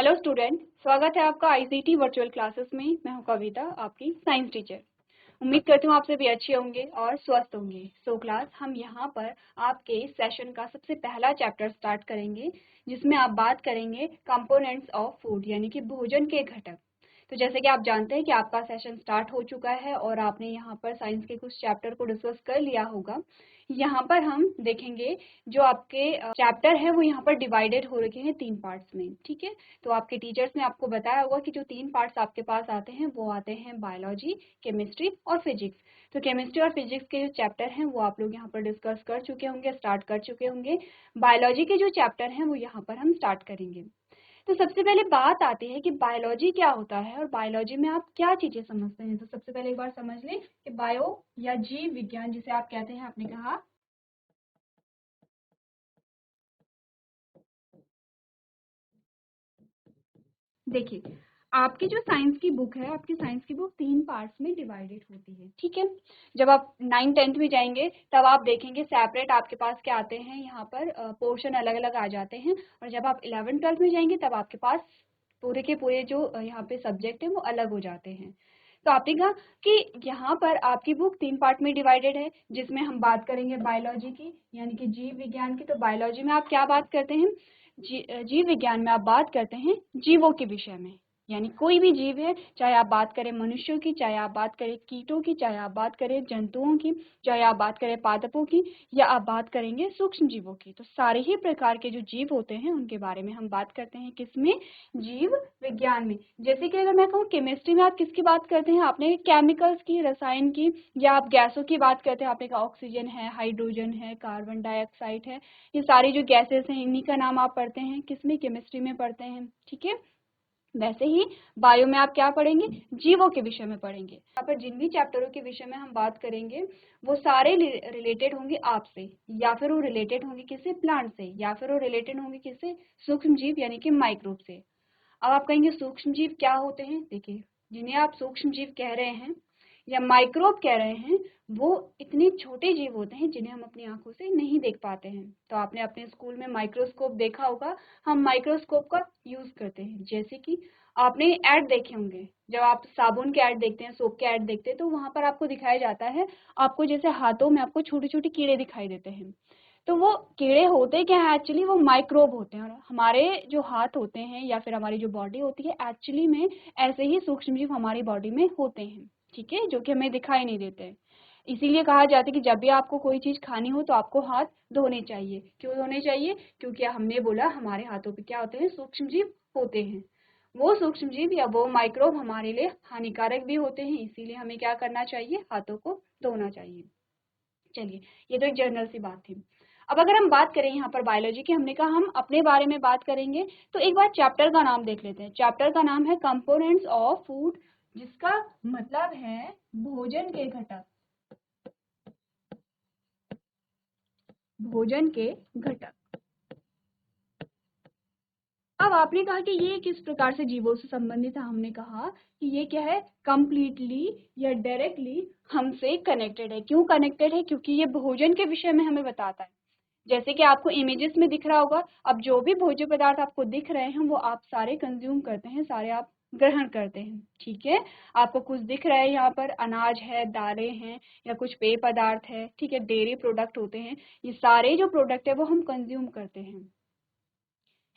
Hello student, स्वागत है आपका आईसीटी वर्चुअल क्लासेस में। मैं हूं कविता, आपकी साइंस टीचर। उम्मीद करती हूँ आप सभी अच्छे होंगे और स्वस्थ होंगे। सो क्लास, हम यहाँ पर आपके सेशन का सबसे पहला चैप्टर स्टार्ट करेंगे, जिसमें आप बात करेंगे कंपोनेंट्स ऑफ फूड, यानी कि भोजन के घटक। तो जैसे कि आप जानते हैं कि आपका सेशन स्टार्ट हो चुका है और आपने यहाँ पर साइंस के कुछ चैप्टर को डिस्कस कर लिया होगा। यहाँ पर हम देखेंगे जो आपके चैप्टर है वो यहाँ पर डिवाइडेड हो रखे हैं 3 पार्ट्स में। ठीक है, तो आपके टीचर्स ने आपको बताया होगा कि जो 3 पार्ट्स आपके पास आते हैं वो आते हैं बायोलॉजी, केमिस्ट्री और फिजिक्स। तो केमिस्ट्री और फिजिक्स के जो चैप्टर हैं वो आप लोग यहाँ पर डिस्कस कर चुके होंगे, स्टार्ट कर चुके होंगे। बायोलॉजी के जो चैप्टर हैं वो यहाँ पर हम स्टार्ट करेंगे। तो सबसे पहले बात आती है कि बायोलॉजी क्या होता है और बायोलॉजी में आप क्या चीजें समझते हैं। तो सबसे पहले एक बार समझ लें कि बायो या जीव विज्ञान जिसे आप कहते हैं, आपने कहा देखिए, आपकी जो साइंस की बुक है, आपकी साइंस की बुक 3 पार्ट्स में डिवाइडेड होती है। ठीक है, जब आप 9th-10th में जाएंगे तब आप देखेंगे सेपरेट आपके पास क्या आते हैं, यहाँ पर पोर्शन अलग अलग आ जाते हैं। और जब आप 11th-12th में जाएंगे तब आपके पास पूरे के पूरे जो यहाँ पे सब्जेक्ट है वो अलग हो जाते हैं। तो आपने कहा कि यहाँ पर आपकी बुक 3 पार्ट में डिवाइडेड है, जिसमें हम बात करेंगे बायोलॉजी की, यानी कि जीव विज्ञान की। तो बायोलॉजी में आप क्या बात करते हैं, जीव विज्ञान में आप बात करते हैं जीवों के विषय में, यानी कोई भी जीव है, चाहे आप बात करें मनुष्यों की, चाहे आप बात करें कीटों की, चाहे आप बात करें जंतुओं की, चाहे आप बात करें पादपों की, या आप बात करेंगे सूक्ष्म जीवों की। तो सारे ही प्रकार के जो जीव होते हैं उनके बारे में हम बात करते हैं किसमें, जीव विज्ञान में। जैसे कि अगर मैं कहूँ केमिस्ट्री में आप किसकी बात करते हैं, आपने केमिकल्स की, रसायन की, या आप गैसों की बात करते हैं। आपने कहा ऑक्सीजन है, हाइड्रोजन है, कार्बन डाइऑक्साइड है, ये सारी जो गैसेस हैं इन्हीं का नाम आप पढ़ते हैं किसमें, केमिस्ट्री में पढ़ते हैं। ठीक है, वैसे ही बायो में आप क्या पढ़ेंगे, जीवों के विषय में पढ़ेंगे। यहाँ पर जिन भी चैप्टरों के विषय में हम बात करेंगे वो सारे रिलेटेड होंगे आपसे, या फिर वो रिलेटेड होंगे किससे, प्लांट से, या फिर वो रिलेटेड होंगे किससे, सूक्ष्म जीव यानी कि माइक्रोब से। अब आप कहेंगे सूक्ष्म जीव क्या होते हैं। देखिए, जिन्हें आप सूक्ष्म जीव कह रहे हैं या माइक्रोब कह रहे हैं, वो इतने छोटे जीव होते हैं जिन्हें हम अपनी आंखों से नहीं देख पाते हैं। तो आपने अपने स्कूल में माइक्रोस्कोप देखा होगा, हम माइक्रोस्कोप का यूज करते हैं। जैसे कि आपने ऐड देखे होंगे, जब आप साबुन के ऐड देखते हैं, सोप के ऐड देखते हैं, तो वहां पर आपको दिखाया जाता है, आपको जैसे हाथों में आपको छोटे छोटे कीड़े दिखाई देते हैं। तो वो कीड़े होते क्या है, एक्चुअली वो माइक्रोब होते हैं। और हमारे जो हाथ होते हैं या फिर हमारी जो बॉडी होती है, एक्चुअली में ऐसे ही सूक्ष्मजीव हमारी बॉडी में होते हैं। ठीक है, जो कि हमें दिखाई नहीं देते हैं। इसीलिए कहा जाता है कि जब भी आपको कोई चीज खानी हो तो आपको हाथ धोने चाहिए। क्यों धोने चाहिए, क्योंकि हमने बोला हमारे हाथों पे क्या होते हैं, सूक्ष्मजीव होते हैं। वो सूक्ष्मजीव या वो माइक्रोब हमारे लिए हानिकारक भी होते हैं, इसीलिए हमें क्या करना चाहिए, हाथों को धोना चाहिए। चलिए, ये तो एक जनरल सी बात थी। अब अगर हम बात करें यहाँ पर बायोलॉजी की, हमने कहा हम अपने बारे में बात करेंगे, तो एक बार चैप्टर का नाम देख लेते हैं। चैप्टर का नाम है कंपोनेंट्स ऑफ फूड, जिसका मतलब है भोजन के घटक। भोजन के घटक। अब आपने कहा कि ये किस प्रकार से जीवों से संबंधित है। हमने कहा कि ये क्या है, कंप्लीटली या डायरेक्टली हमसे कनेक्टेड है। क्यों कनेक्टेड है, क्योंकि ये भोजन के विषय में हमें बताता है। जैसे कि आपको इमेजेस में दिख रहा होगा, अब जो भी भोज्य पदार्थ आपको दिख रहे हैं वो आप सारे कंज्यूम करते हैं, सारे आप ग्रहण करते हैं। ठीक है, आपको कुछ दिख रहा है, यहाँ पर अनाज है, दालें हैं, या कुछ पेय पदार्थ है। ठीक है, डेयरी प्रोडक्ट होते हैं, ये सारे जो प्रोडक्ट है वो हम कंज्यूम करते हैं।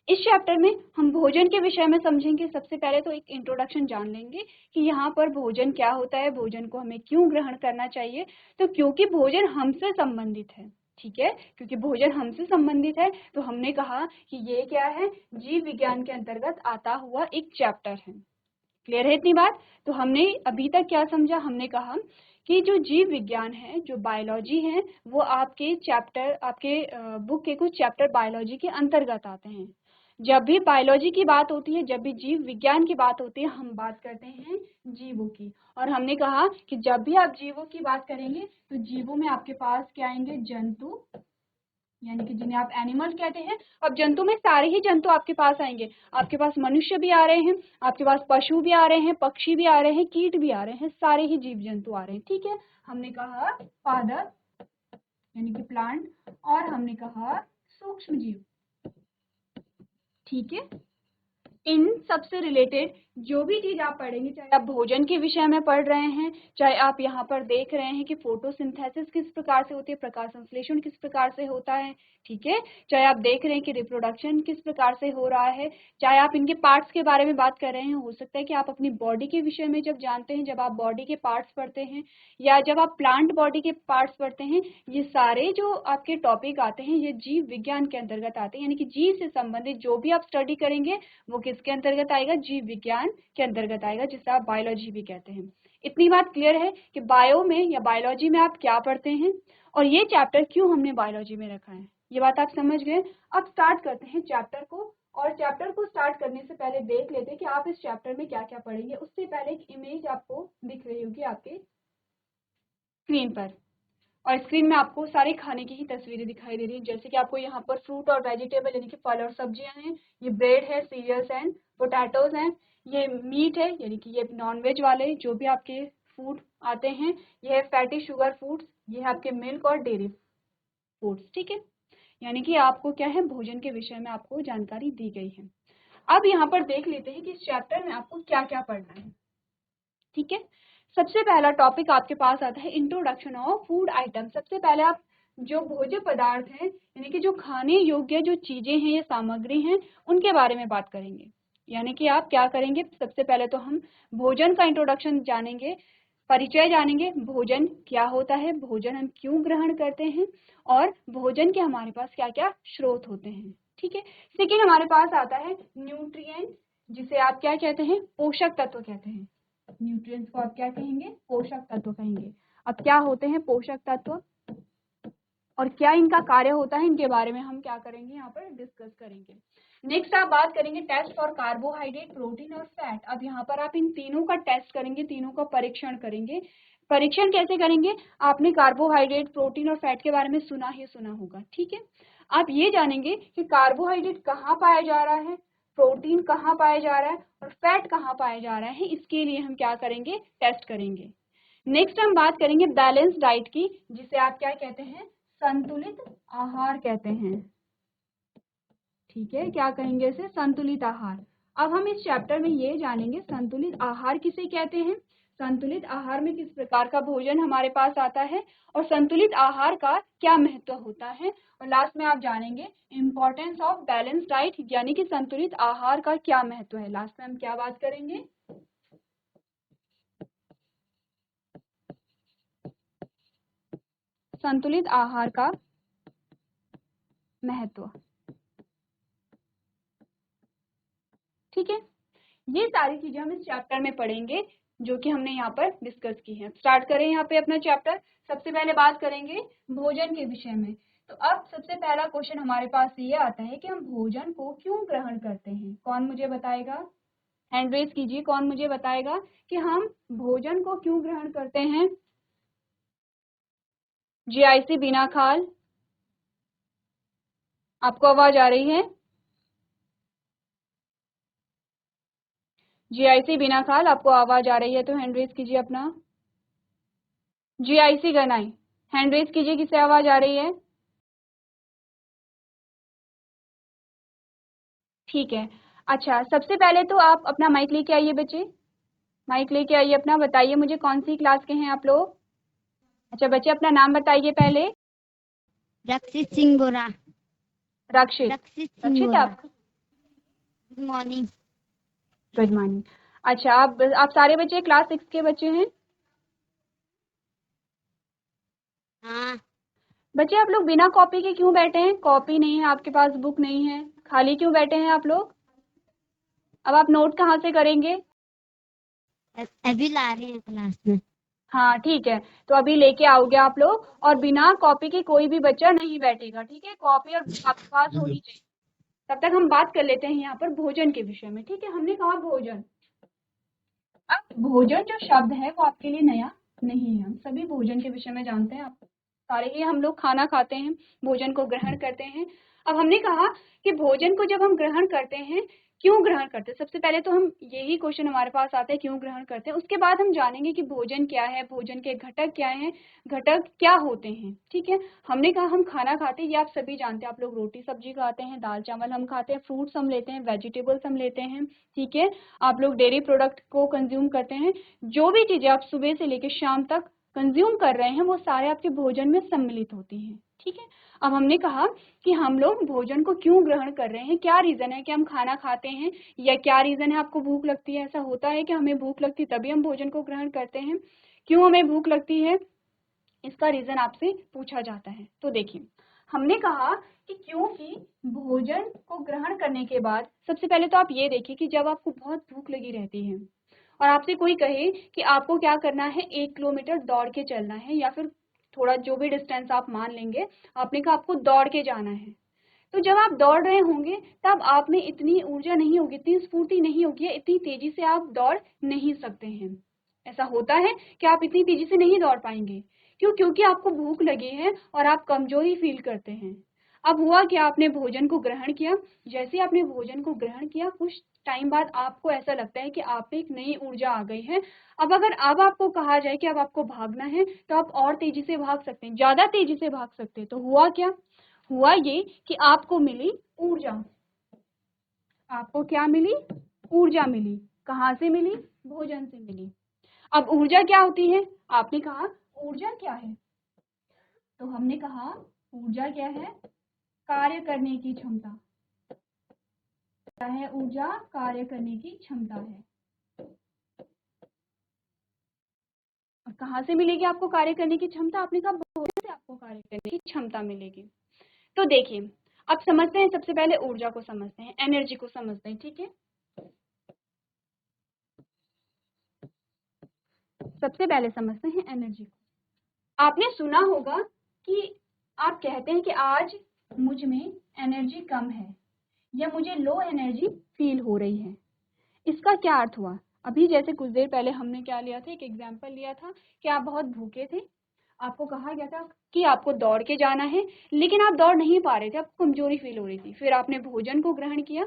इस चैप्टर में हम भोजन के विषय में समझेंगे। सबसे पहले तो एक इंट्रोडक्शन जान लेंगे कि यहाँ पर भोजन क्या होता है, भोजन को हमें क्यों ग्रहण करना चाहिए। तो क्योंकि भोजन हमसे संबंधित है। ठीक है, क्योंकि भोजन हमसे संबंधित है तो हमने कहा कि ये क्या है, जीव विज्ञान के अंतर्गत आता हुआ एक चैप्टर है। क्लियर है इतनी बात। तो हमने अभी तक क्या समझा, हमने कहा कि जो जीव विज्ञान है, जो बायोलॉजी है, वो आपके चैप्टर, आपके बुक के कुछ चैप्टर बायोलॉजी के अंतर्गत आते हैं। जब भी बायोलॉजी की बात होती है, जब भी जीव विज्ञान की बात होती है, हम बात करते हैं जीवों की। और हमने कहा कि जब भी आप जीवों की बात करेंगे तो जीवों में आपके पास क्या आएंगे, जंतु, यानी कि जिन्हें आप एनिमल कहते हैं। अब जंतु में सारे ही जंतु आपके पास आएंगे। आपके पास मनुष्य भी आ रहे हैं, आपके पास पशु भी आ रहे हैं, पक्षी भी आ रहे हैं, कीट भी आ रहे हैं, सारे ही जीव जंतु आ रहे हैं। ठीक है, हमने कहा पादप यानी कि प्लांट, और हमने कहा सूक्ष्म जीव। ठीक है, इन सबसे रिलेटेड जो भी चीज आप पढ़ेंगे, चाहे आप भोजन के विषय में पढ़ रहे हैं, चाहे आप यहाँ पर देख रहे हैं कि फोटोसिंथेसिस किस प्रकार से होती है, प्रकाश संश्लेषण किस प्रकार से होता है, ठीक है, चाहे आप देख रहे हैं कि रिप्रोडक्शन किस प्रकार से हो रहा है, चाहे आप इनके पार्ट्स के बारे में बात कर रहे हैं, हो सकता है कि आप अपनी बॉडी के विषय में जब जानते हैं, जब आप बॉडी के पार्ट्स पढ़ते हैं या जब आप प्लांट बॉडी के पार्ट्स पढ़ते हैं, ये सारे जो आपके टॉपिक आते हैं ये जीव विज्ञान के अंतर्गत आते हैं, यानी कि जीव से संबंधित जो भी आप स्टडी करेंगे वो किसके अंतर्गत आएगा, जीव विज्ञान के अंतर्गत आएगा, जिसे आप बायोलॉजी भी कहते हैं। इतनी बात क्लियर है कि बायो में या बायोलॉजी में आप क्या पढ़ते हैं और ये चैप्टर क्यों हमने बायोलॉजी में रखा है, ये बात आप समझ गए। अब स्टार्ट करते हैं चैप्टर को, और चैप्टर को स्टार्ट करने से पहले देख लेते हैं कि आप इस चैप्टर में क्या क्या पढ़ेंगे। उससे पहले एक इमेज आपको दिख रही होगी आपके स्क्रीन पर, और स्क्रीन में आपको सारे खाने की ही तस्वीरें दिखाई दे रही है, जैसे कि आपको यहाँ पर फ्रूट और वेजिटेबल यानी कि फल और सब्जियां हैं, ये ब्रेड है, सीरियल्स एंड पोटैटोज हैं, ये मीट है यानी कि ये नॉनवेज वाले जो भी आपके फूड आते हैं, ये है फैटी शुगर फूड्स, ये है आपके मिल्क और डेयरी फूड्स, ठीक है, यानी कि आपको क्या है, भोजन के विषय में आपको जानकारी दी गई है। अब यहाँ पर देख लेते हैं कि इस चैप्टर में आपको क्या क्या पढ़ना है, ठीक है। सबसे पहला टॉपिक आपके पास आता है इंट्रोडक्शन ऑफ फूड आइटम। सबसे पहले आप जो भोज्य पदार्थ हैं यानी कि जो खाने योग्य जो चीजें हैं या सामग्री हैं उनके बारे में बात करेंगे, यानी कि आप क्या करेंगे, सबसे पहले तो हम भोजन का इंट्रोडक्शन जानेंगे, परिचय जानेंगे, भोजन क्या होता है, भोजन हम क्यों ग्रहण करते हैं और भोजन के हमारे पास क्या क्या स्रोत होते हैं, ठीक है। सेकेंड हमारे पास आता है न्यूट्रिएंट, जिसे आप क्या कहते हैं, पोषक तत्व कहते हैं। न्यूट्रिएंट्स को आप क्या कहेंगे, पोषक तत्व कहेंगे। अब क्या होते हैं पोषक तत्व और क्या इनका कार्य होता है, इनके बारे में हम क्या करेंगे, यहाँ पर डिस्कस करेंगे। नेक्स्ट आप बात करेंगे टेस्ट फॉर कार्बोहाइड्रेट, प्रोटीन और फैट। अब यहाँ पर आप इन तीनों का टेस्ट करेंगे, तीनों का परीक्षण करेंगे। परीक्षण कैसे करेंगे, आपने कार्बोहाइड्रेट, प्रोटीन और फैट के बारे में सुना ही सुना होगा, ठीक है। आप ये जानेंगे कि कार्बोहाइड्रेट कहाँ पाया जा रहा है, प्रोटीन कहाँ पाया जा रहा है और फैट कहाँ पाया जा रहा है, इसके लिए हम क्या करेंगे, टेस्ट करेंगे। नेक्स्ट हम बात करेंगे बैलेंस डाइट की, जिसे आप क्या कहते हैं, संतुलित आहार कहते हैं, ठीक है, क्या कहेंगे इसे, संतुलित आहार। अब हम इस चैप्टर में ये जानेंगे संतुलित आहार किसे कहते हैं, संतुलित आहार में किस प्रकार का भोजन हमारे पास आता है और संतुलित आहार का क्या महत्व होता है, और लास्ट में आप जानेंगे इम्पोर्टेंस ऑफ बैलेंस डाइट, यानी कि संतुलित आहार का क्या महत्व है। लास्ट में हम क्या बात करेंगे, संतुलित आहार का महत्व, ठीक है। ये सारी चीजें हम इस चैप्टर में पढ़ेंगे जो कि हमने यहाँ पर डिस्कस की है। स्टार्ट करें यहाँ पे अपना चैप्टर। सबसे पहले बात करेंगे भोजन के विषय में। तो अब सबसे पहला क्वेश्चन हमारे पास ये आता है कि हम भोजन को क्यों ग्रहण करते हैं, कौन मुझे बताएगा, हैंड रेज कीजिए, कौन मुझे बताएगा कि हम भोजन को क्यों ग्रहण करते हैं। जीआईसी बिना खाल, आपको आवाज आ रही है, जीआईसी बिना खाल आपको आवाज आ रही है तो हैंड रेज कीजिए अपना। जीआईसी गनाई, हैंड रेज कीजिए किसे आवाज आ रही है, ठीक है। अच्छा सबसे पहले तो आप अपना माइक लेके आइए बच्चे, माइक लेके आइए अपना, बताइए मुझे कौन सी क्लास के हैं आप लोग। अच्छा बच्चे अपना नाम बताइए पहले। रक्षित सिंह बोरा। रक्षित, रक्षित आप, गुड मॉर्निंग। Good morning. अच्छा आप सारे बच्चे क्लास 6 के बच्चे हैं। हाँ बच्चे आप लोग बिना कॉपी के क्यों बैठे हैं, कॉपी नहीं है आपके पास, बुक नहीं है, खाली क्यों बैठे हैं आप लोग। अब आप नोट कहाँ से करेंगे, अभी ला रहे हैं क्लास में। हाँ ठीक है, तो अभी लेके आओगे आप लोग, और बिना कॉपी के कोई भी बच्चा नहीं बैठेगा, ठीक है, कॉपी और बुक आपके पास होनी चाहिए। तब तक हम बात कर लेते हैं यहाँ पर भोजन के विषय में, ठीक है, हमने कहा भोजन। अब भोजन जो शब्द है वो आपके लिए नया नहीं है, हम सभी भोजन के विषय में जानते हैं, आप सारे ही हम लोग खाना खाते हैं, भोजन को ग्रहण करते हैं। अब हमने कहा कि भोजन को जब हम ग्रहण करते हैं, क्यों ग्रहण करते हैं, सबसे पहले तो हम यही क्वेश्चन हमारे पास आता है, क्यों ग्रहण करते हैं। उसके बाद हम जानेंगे कि भोजन क्या है, भोजन के घटक क्या हैं, घटक क्या होते हैं। ठीक है, हमने कहा हम खाना खाते हैं, ये आप सभी जानते हैं, आप लोग रोटी सब्जी खाते हैं, दाल चावल हम खाते हैं, फ्रूट्स हम लेते हैं, वेजिटेबल्स हम लेते हैं। ठीक है, आप लोग डेयरी प्रोडक्ट को कंज्यूम करते हैं। जो भी चीजें आप सुबह से लेकर शाम तक कंज्यूम कर रहे हैं वो सारे आपके भोजन में सम्मिलित होती हैं। ठीक है, अब हमने कहा कि हम लोग भोजन को क्यों ग्रहण कर रहे हैं, क्या रीजन है कि हम खाना खाते हैं, या क्या रीजन है आपको भूख लगती है। ऐसा होता है कि हमें भूख लगती है तभी हम भोजन को ग्रहण करते हैं। क्यों हमें भूख लगती है, इसका रीजन आपसे पूछा जाता है। तो देखिए, हमने कहा कि क्योंकि भोजन को ग्रहण करने के बाद सबसे पहले तो आप ये देखिए कि जब आपको बहुत भूख लगी रहती है और आपसे कोई कहे कि आपको क्या करना है, 1 किलोमीटर दौड़ के चलना है, या फिर थोड़ा जो भी डिस्टेंस आप मान लेंगे, आपने कहा आपको दौड़ के जाना है, तो जब आप दौड़ रहे होंगे तब आप में इतनी ऊर्जा नहीं होगी, इतनी स्फूर्ति नहीं होगी, इतनी तेजी से आप दौड़ नहीं सकते हैं। ऐसा होता है कि आप इतनी तेजी से नहीं दौड़ पाएंगे। क्यों? क्योंकि आपको भूख लगी है और आप कमजोरी फील करते हैं। अब हुआ कि आपने भोजन को ग्रहण किया, जैसे आपने भोजन को ग्रहण किया कुछ टाइम बाद आपको ऐसा लगता है कि आप में एक नई ऊर्जा आ गई है। अब आपको कहा जाए कि अब आपको भागना है तो आप और तेजी से भाग सकते हैं, ज्यादा तेजी से भाग सकते हैं। तो हुआ क्या, हुआ ये कि आपको मिली ऊर्जा। आपको क्या मिली, ऊर्जा मिली। कहाँ से मिली, भोजन से मिली। अब ऊर्जा क्या होती है, आपने कहा ऊर्जा क्या है, तो हमने कहा ऊर्जा क्या है, कार्य करने की क्षमता। क्या है ऊर्जा, कार्य करने की क्षमता है। और कहाँ से मिलेगी आपको कार्य करने की क्षमता, आपने कहा भोजन से आपको कार्य करने की क्षमता मिलेगी। तो देखिए, अब समझते हैं, सबसे पहले ऊर्जा को समझते हैं, एनर्जी को समझते हैं। ठीक है, सबसे पहले समझते हैं एनर्जी को। आपने सुना होगा कि आप कहते हैं कि आज मुझ में एनर्जी कम है या मुझे लो एनर्जी फील हो रही है। इसका क्या अर्थ हुआ, अभी जैसे कुछ देर पहले हमने क्या लिया था, एक एग्जाम्पल लिया था कि आप बहुत भूखे थे, आपको कहा गया था कि आपको दौड़ के जाना है, लेकिन आप दौड़ नहीं पा रहे थे, आपको कमजोरी फील हो रही थी। फिर आपने भोजन को ग्रहण किया,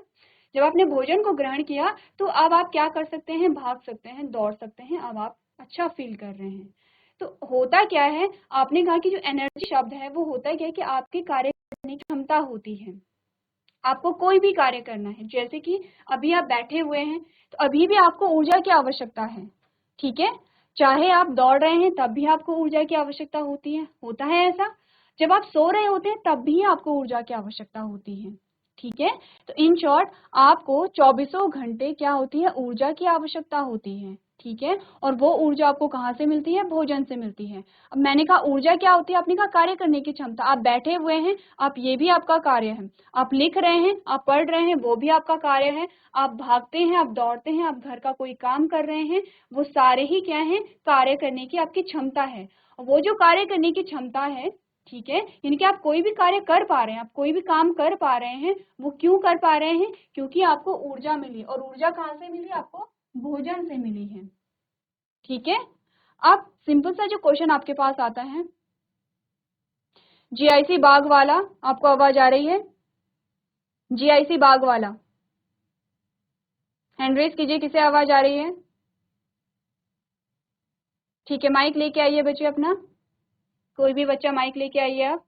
जब आपने भोजन को ग्रहण किया तो अब आप क्या कर सकते हैं, भाग सकते हैं, दौड़ सकते हैं, अब आप अच्छा फील कर रहे हैं। तो होता क्या है, आपने कहा कि जो एनर्जी शब्द है वो होता क्या है कि आपके कार्य करने की क्षमता होती है। आपको कोई भी कार्य करना है, जैसे कि अभी आप बैठे हुए हैं तो अभी भी आपको ऊर्जा की आवश्यकता है। ठीक है, चाहे आप दौड़ रहे हैं तब भी आपको ऊर्जा की आवश्यकता होती है, होता है ऐसा। जब आप सो रहे होते हैं तब भी आपको ऊर्जा की आवश्यकता होती है। ठीक है, तो इन शॉर्ट आपको चौबीसों घंटे क्या होती है, ऊर्जा की आवश्यकता होती है। ठीक है, और वो ऊर्जा आपको कहाँ से मिलती है, भोजन से मिलती है। अब मैंने कहा ऊर्जा क्या होती है, आपने कहा कार्य करने की क्षमता। आप बैठे हुए हैं, आप ये भी आपका कार्य है, आप लिख रहे हैं, आप पढ़ रहे हैं, वो भी आपका कार्य है, आप भागते हैं, आप दौड़ते हैं, आप घर का कोई काम कर रहे हैं, वो सारे ही क्या है, कार्य करने की आपकी क्षमता है। वो जो कार्य करने की क्षमता है, ठीक है, यानी कि आप कोई भी कार्य कर पा रहे हैं, आप कोई भी काम कर पा रहे हैं, वो क्यों कर पा रहे हैं, क्योंकि आपको ऊर्जा मिली। और ऊर्जा कहाँ से मिली, आपको भोजन से मिली है। ठीक है, अब सिंपल सा जो क्वेश्चन आपके पास आता है, जीआईसी बाग वाला, आपको आवाज आ रही है, जीआईसी बाग वाला हैंड रेज कीजिए, किसे आवाज आ रही है। ठीक है, माइक लेके आइए बच्चे अपना, कोई भी बच्चा माइक लेके आइए आप।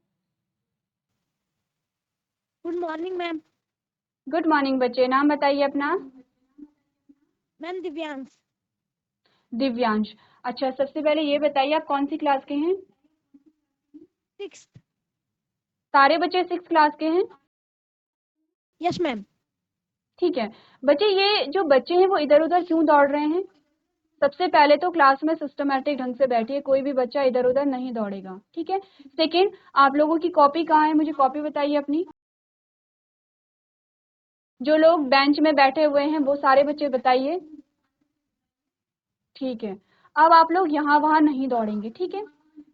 Good morning ma'am. Good morning बच्चे, नाम बताइए अपना। मैम दिव्यांश। दिव्यांश। अच्छा, सबसे पहले ये बताइए आप कौन सी क्लास के हैं। 6th। सारे बच्चे 6th क्लास के हैं। Yes ma'am. ठीक है बच्चे, ये जो बच्चे हैं वो इधर उधर क्यों दौड़ रहे हैं। सबसे पहले तो क्लास में सिस्टमैटिक ढंग से बैठिए, कोई भी बच्चा इधर उधर नहीं दौड़ेगा। ठीक है, सेकंड, आप लोगों की कॉपी कहाँ है, मुझे कॉपी बताइए अपनी। जो लोग बेंच में बैठे हुए हैं वो सारे बच्चे बताइए। ठीक है, अब आप लोग यहाँ वहां नहीं दौड़ेंगे। ठीक है,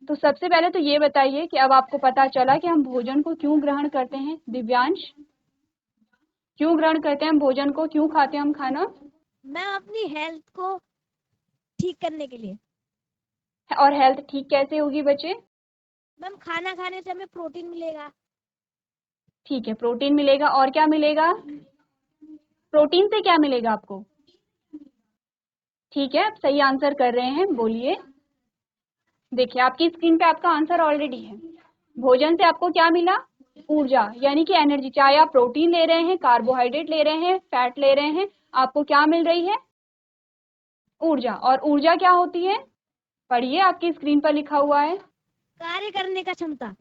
तो सबसे पहले तो ये बताइए कि अब आपको पता चला कि हम भोजन को क्यों ग्रहण करते हैं। दिव्यांश, क्यों ग्रहण करते हैं हम भोजन को, क्यों खाते हैं हम खाना। मैम अपनी हेल्थ को ठीक करने के लिए। और हेल्थ ठीक कैसे होगी बच्चे। मैम खाना खाने से हमें प्रोटीन मिलेगा। ठीक है, प्रोटीन मिलेगा। और क्या मिलेगा? प्रोटीन से क्या मिलेगा आपको? ठीक है, सही आंसर कर रहे हैं, बोलिए। देखिए आपकी स्क्रीन पे आपका आंसर ऑलरेडी है। भोजन से आपको क्या मिला? ऊर्जा, यानी कि एनर्जी। चाहे आप प्रोटीन ले रहे हैं, कार्बोहाइड्रेट ले रहे हैं, फैट ले रहे हैं, आपको क्या मिल रही है? ऊर्जा। और ऊर्जा क्या होती है? पढ़िए, आपकी स्क्रीन पर लिखा हुआ है। कार्य करने का क्षमता।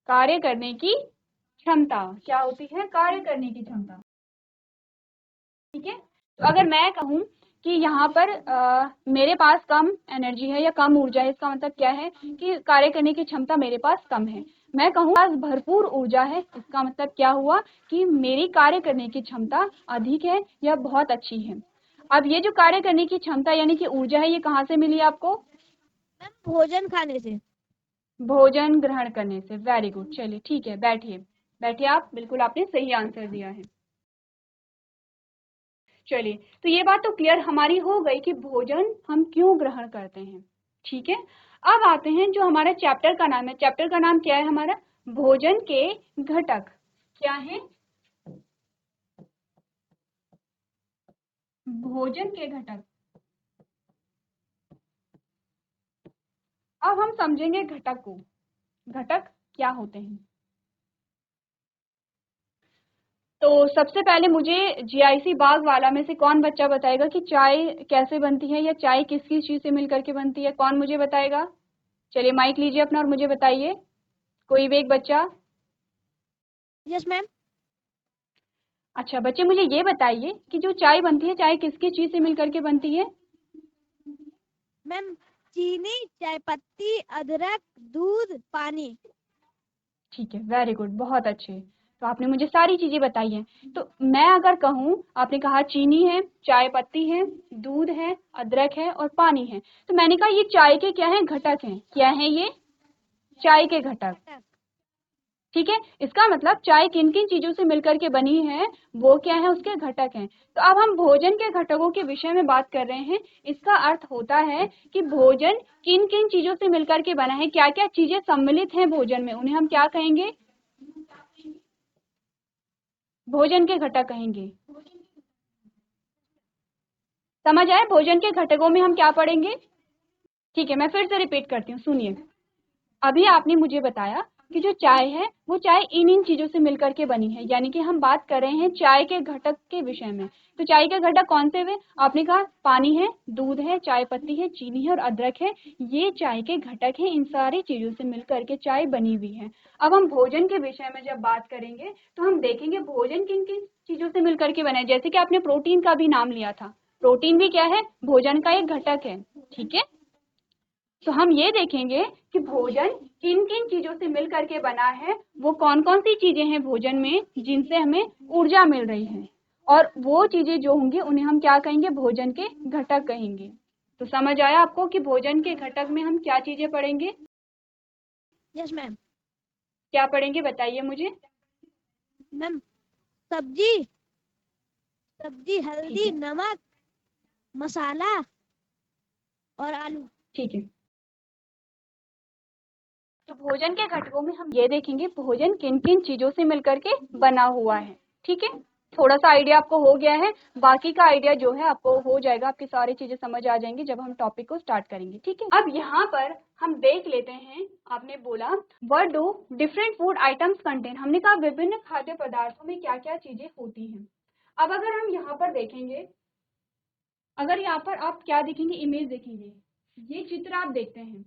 कार्य करने की क्षमता। क्या होती है? कार्य करने की क्षमता। ठीक है, तो अगर मैं कहूं कि यहाँ पर मेरे पास कम एनर्जी है या कम ऊर्जा है, इसका मतलब क्या है कि कार्य करने की क्षमता मेरे पास कम है। मैं कहूँ पास भरपूर ऊर्जा है, इसका मतलब क्या हुआ कि मेरी कार्य करने की क्षमता अधिक है या बहुत अच्छी है। अब ये जो कार्य करने की क्षमता यानी कि ऊर्जा है, ये कहाँ से मिली आपको? मैम भोजन खाने से। भोजन ग्रहण करने से। Very good. चलिए ठीक है, बैठिए बैठिए आप, बिल्कुल आपने सही आंसर दिया है। चलिए, तो ये बात तो क्लियर हमारी हो गई कि भोजन हम क्यों ग्रहण करते हैं। ठीक है, अब आते हैं जो हमारा चैप्टर का नाम है। चैप्टर का नाम क्या है हमारा? भोजन के घटक। क्या है? भोजन के घटक। अब हम समझेंगे घटक को। घटक क्या होते हैं? तो सबसे पहले मुझे जीआईसी बाग वाला में से कौन बच्चा बताएगा कि चाय कैसे बनती है या चाय किस किस चीज से मिलकर के बनती है? कौन मुझे बताएगा? चलिए माइक लीजिए अपना और मुझे बताइए, कोई भी एक बच्चा। Yes ma'am. अच्छा बच्चे, मुझे ये बताइए कि जो चाय बनती है, चाय किस किस चीज से मिलकर के बनती है? मैम चीनी, चाय पत्ती, अदरक, दूध, पानी। ठीक है, वेरी गुड, बहुत अच्छे। तो आपने मुझे सारी चीजें बताई हैं। तो मैं अगर कहूँ, आपने कहा चीनी है, चाय पत्ती है, दूध है, अदरक है और पानी है। तो मैंने कहा ये चाय के क्या है? घटक हैं। क्या है ये? चाय के घटक। ठीक है, इसका मतलब चाय किन किन चीजों से मिलकर के बनी है, वो क्या है? उसके घटक हैं। तो अब हम भोजन के घटकों के विषय में बात कर रहे हैं। इसका अर्थ होता है कि भोजन किन किन चीजों से मिलकर के बना है, क्या क्या चीजें सम्मिलित हैं भोजन में, उन्हें हम क्या कहेंगे? भोजन के घटक कहेंगे। समझ आए? भोजन के घटकों में हम क्या पढ़ेंगे? ठीक है, मैं फिर से रिपीट करती हूँ, सुनिए। अभी आपने मुझे बताया कि जो चाय है वो चाय इन इन चीजों से मिलकर के बनी है, यानी कि हम बात कर रहे हैं चाय के घटक के विषय में। तो चाय के घटक कौन से हुए? आपने कहा पानी है, दूध है, चाय पत्ती है, चीनी है और अदरक है। ये चाय के घटक हैं, इन सारी चीजों से मिलकर के चाय बनी हुई है। अब हम भोजन के विषय में जब बात करेंगे तो हम देखेंगे भोजन किन किन चीजों से मिलकर के बना है। जैसे कि आपने प्रोटीन का भी नाम लिया था, प्रोटीन भी क्या है? भोजन का एक घटक है। ठीक है, तो हम ये देखेंगे कि भोजन किन किन चीजों से मिल करके बना है, वो कौन कौन सी चीजें हैं भोजन में जिनसे हमें ऊर्जा मिल रही है, और वो चीजें जो होंगी उन्हें हम क्या कहेंगे? भोजन के घटक कहेंगे। तो समझ आया आपको कि भोजन के घटक में हम क्या चीजें पढ़ेंगे? Yes ma'am. क्या पढ़ेंगे बताइए मुझे। मैम सब्जी, सब्जी, ठीक हल्दी, है, नमक, मसाला और आलू। ठीक है, तो भोजन के घटकों में हम ये देखेंगे भोजन किन किन चीजों से मिलकर के बना हुआ है। ठीक है, थोड़ा सा आइडिया आपको हो गया है, बाकी का आइडिया जो है आपको हो जाएगा, आपकी सारी चीजें समझ आ जाएंगी जब हम टॉपिक को स्टार्ट करेंगे। ठीक है, अब यहाँ पर हम देख लेते हैं। आपने बोला what do different food items contain. हमने कहा विभिन्न खाद्य पदार्थों में क्या क्या चीजें होती हैं। अब अगर हम यहाँ पर देखेंगे, अगर यहाँ पर आप क्या देखेंगे? इमेज देखेंगे, ये चित्र आप देखते हैं।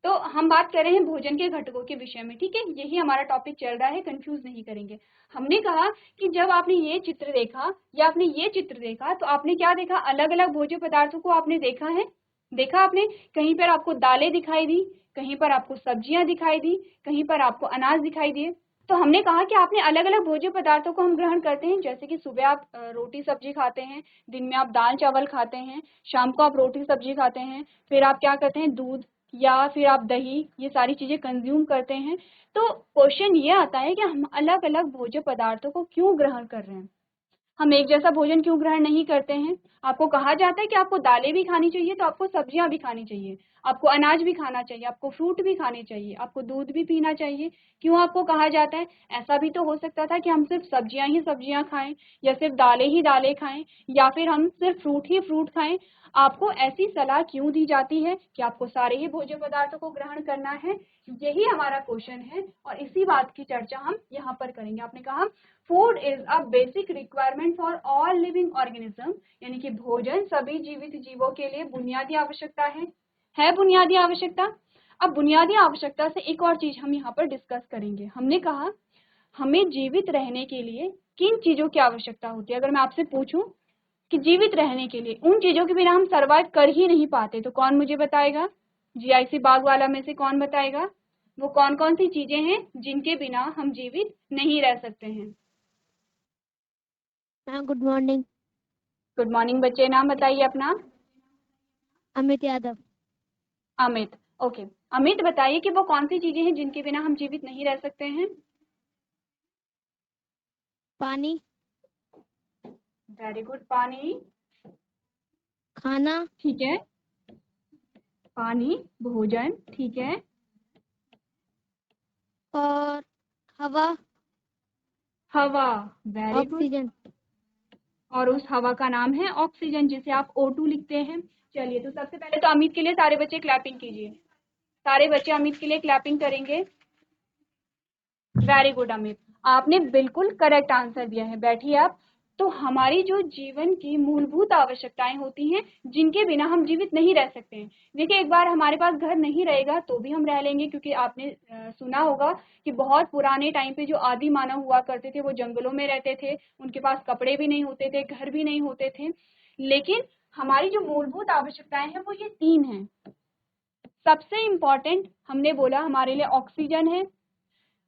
तो हम बात कर रहे हैं भोजन के घटकों के विषय में। ठीक है, यही हमारा टॉपिक चल रहा है, कंफ्यूज नहीं करेंगे। हमने कहा कि जब आपने ये चित्र देखा या आपने ये चित्र देखा तो आपने क्या देखा? अलग अलग भोज्य पदार्थों को आपने देखा है। देखा आपने? कहीं पर आपको दालें दिखाई दी, कहीं पर आपको सब्जियां दिखाई दी, कहीं पर आपको अनाज दिखाई दिए। तो हमने कहा कि आपने अलग अलग भोज्य पदार्थों को हम ग्रहण करते हैं, जैसे कि सुबह आप रोटी सब्जी खाते हैं, दिन में आप दाल चावल खाते हैं, शाम को आप रोटी सब्जी खाते हैं, फिर आप क्या करते हैं? दूध या फिर आप दही, ये सारी चीजें कंज्यूम करते हैं। तो क्वेश्चन ये आता है कि हम अलग अलग भोज्य पदार्थों को क्यों ग्रहण कर रहे हैं। हम एक जैसा भोजन क्यों ग्रहण नहीं करते हैं? आपको कहा जाता है कि आपको दालें भी खानी चाहिए तो आपको सब्जियां भी खानी चाहिए, आपको अनाज भी खाना चाहिए, आपको फ्रूट भी खाने चाहिए, आपको दूध भी पीना चाहिए। क्यों आपको कहा जाता है? ऐसा भी तो हो सकता था कि हम सिर्फ सब्जियां ही सब्जियां खाएं, या सिर्फ दालें ही दालें खाएं, या फिर हम सिर्फ फ्रूट ही फ्रूट खाएं। आपको ऐसी सलाह क्यों दी जाती है कि आपको सारे ही भोज्य पदार्थों को ग्रहण करना है? यही हमारा क्वेश्चन है और इसी बात की चर्चा हम यहाँ पर करेंगे। आपने कहा food is a basic requirement for all living organism, यानी कि भोजन सभी जीवित जीवों के लिए बुनियादी आवश्यकता है बुनियादी आवश्यकता। अब बुनियादी आवश्यकता से एक और चीज हम यहाँ पर डिस्कस करेंगे। हमने कहा हमें जीवित रहने के लिए किन चीजों की आवश्यकता होती है। अगर मैं आपसे पूछूं कि जीवित रहने के लिए उन चीजों के बिना हम सरवाइव कर ही नहीं पाते, तो कौन मुझे बताएगा? जीआईसी बाग वाला में से कौन बताएगा वो कौन कौन सी चीजें हैं जिनके बिना हम जीवित नहीं रह सकते हैं? Ma'am good morning. Good morning बच्चे, नाम बताइए अपना। अमित यादव। अमित, ओके। अमित बताइए कि वो कौन सी चीजें हैं जिनके बिना हम जीवित नहीं रह सकते हैं? पानी। वेरी गुड, पानी। खाना। ठीक है, पानी, भोजन, ठीक है। और हवा। हवा, वेरी गुड। ऑक्सीजन। और उस हवा का नाम है ऑक्सीजन, जिसे आप O2 लिखते हैं। चलिए, तो सबसे पहले तो अमित के लिए सारे बच्चे क्लैपिंग कीजिए। सारे बच्चे अमित के लिए क्लैपिंग करेंगे। वेरी गुड अमित, आपने बिल्कुल करेक्ट आंसर दिया है। बैठिए आप। तो हमारी जो जीवन की मूलभूत आवश्यकताएं होती हैं जिनके बिना हम जीवित नहीं रह सकते हैं। देखिए, एक बार हमारे पास घर नहीं रहेगा तो भी हम रह लेंगे, क्योंकि आपने सुना होगा कि बहुत पुराने टाइम पे जो आदि मानव हुआ करते थे वो जंगलों में रहते थे, उनके पास कपड़े भी नहीं होते थे, घर भी नहीं होते थे। लेकिन हमारी जो मूलभूत आवश्यकताएं हैं वो ये 3 हैं। सबसे इम्पोर्टेंट हमने बोला हमारे लिए ऑक्सीजन है,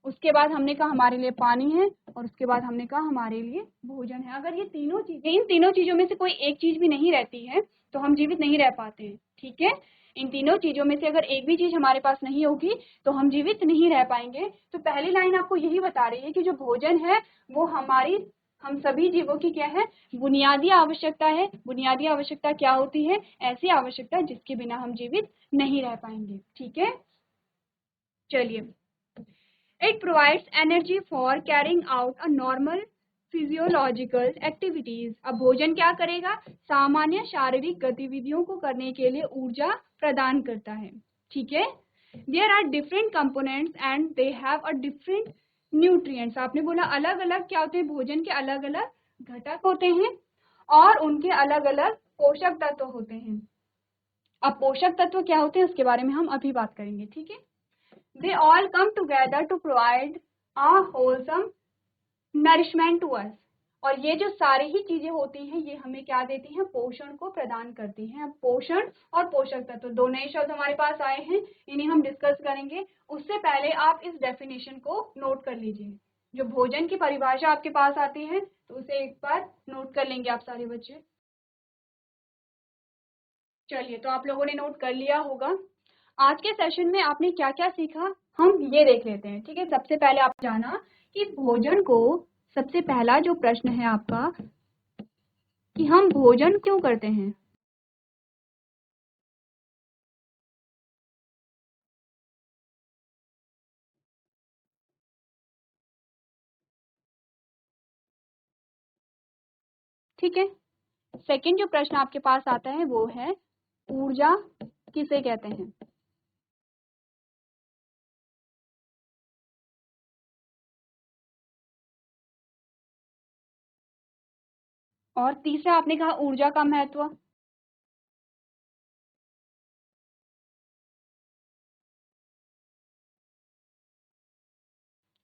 उसके बाद हमने कहा हमारे लिए पानी है, और उसके बाद हमने कहा हमारे लिए भोजन है। अगर ये तीनों चीजें, इन तीनों चीजों में से कोई एक चीज भी नहीं रहती है तो हम जीवित नहीं रह पाते हैं। ठीक है, इन तीनों चीजों में से अगर एक भी चीज हमारे पास नहीं होगी तो हम जीवित नहीं रह पाएंगे। तो पहली लाइन आपको यही बता रही है कि जो भोजन है वो हम सभी जीवों की क्या है? बुनियादी आवश्यकता है। बुनियादी आवश्यकता क्या होती है? ऐसी आवश्यकता जिसके बिना हम जीवित नहीं रह पाएंगे। ठीक है, चलिए। It provides energy for carrying out a normal physiological activities. अब भोजन क्या करेगा? सामान्य शारीरिक गतिविधियों को करने के लिए ऊर्जा प्रदान करता है। ठीक है, There are different components and they have a different nutrients. आपने बोला अलग अलग क्या होते हैं? भोजन के अलग अलग घटक होते हैं और उनके अलग अलग पोषक तत्व होते हैं। अब पोषक तत्व क्या होते हैं उसके बारे में हम अभी बात करेंगे। ठीक है, they all come together to provide a wholesome nourishment to us. और ये जो सारी ही चीजें होती हैं ये हमें क्या देती हैं? पोषण को प्रदान करती हैं। अब पोषण और पोषक तत्व दो नए शब्द हमारे पास आए हैं, इन्हें हम डिस्कस करेंगे। उससे पहले आप इस डेफिनेशन को नोट कर लीजिए। जो भोजन की परिभाषा आपके पास आती है तो उसे एक बार नोट कर लेंगे आप सारे बच्चे। चलिए, तो आप लोगों ने नोट कर लिया होगा। आज के सेशन में आपने क्या क्या सीखा हम ये देख लेते हैं। ठीक है, सबसे पहले आप जाना कि भोजन को, सबसे पहला जो प्रश्न है आपका कि हम भोजन क्यों करते हैं। ठीक है, सेकंड जो प्रश्न आपके पास आता है वो है ऊर्जा किसे कहते हैं। और तीसरा आपने कहा ऊर्जा का महत्व।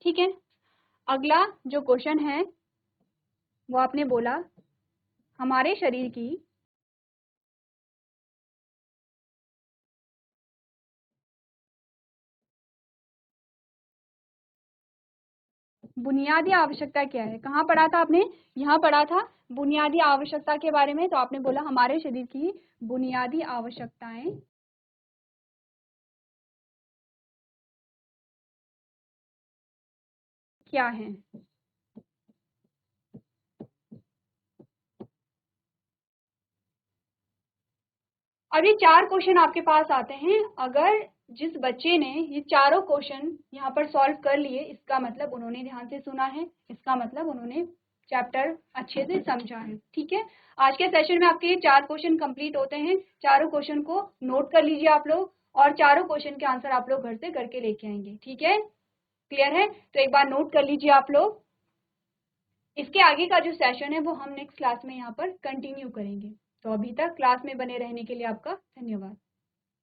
ठीक है, अगला जो क्वेश्चन है वो आपने बोला हमारे शरीर की बुनियादी आवश्यकता क्या है। कहाँ पढ़ा था आपने? यहाँ पढ़ा था बुनियादी आवश्यकता के बारे में। तो आपने बोला हमारे शरीर की बुनियादी आवश्यकताएं क्या हैं। अब ये 4 क्वेश्चन आपके पास आते हैं, अगर जिस बच्चे ने ये चारों क्वेश्चन यहाँ पर सॉल्व कर लिए, इसका मतलब उन्होंने ध्यान से सुना है, इसका मतलब उन्होंने चैप्टर अच्छे से समझा है। ठीक है, आज के सेशन में आपके ये 4 क्वेश्चन कंप्लीट होते हैं। चारों क्वेश्चन को नोट कर लीजिए आप लोग, और चारों क्वेश्चन के आंसर आप लोग घर से करके लेके आएंगे। ठीक है, क्लियर है? तो एक बार नोट कर लीजिए आप लोग। इसके आगे का जो सेशन है वो हम नेक्स्ट क्लास में यहाँ पर कंटिन्यू करेंगे। तो अभी तक क्लास में बने रहने के लिए आपका धन्यवाद।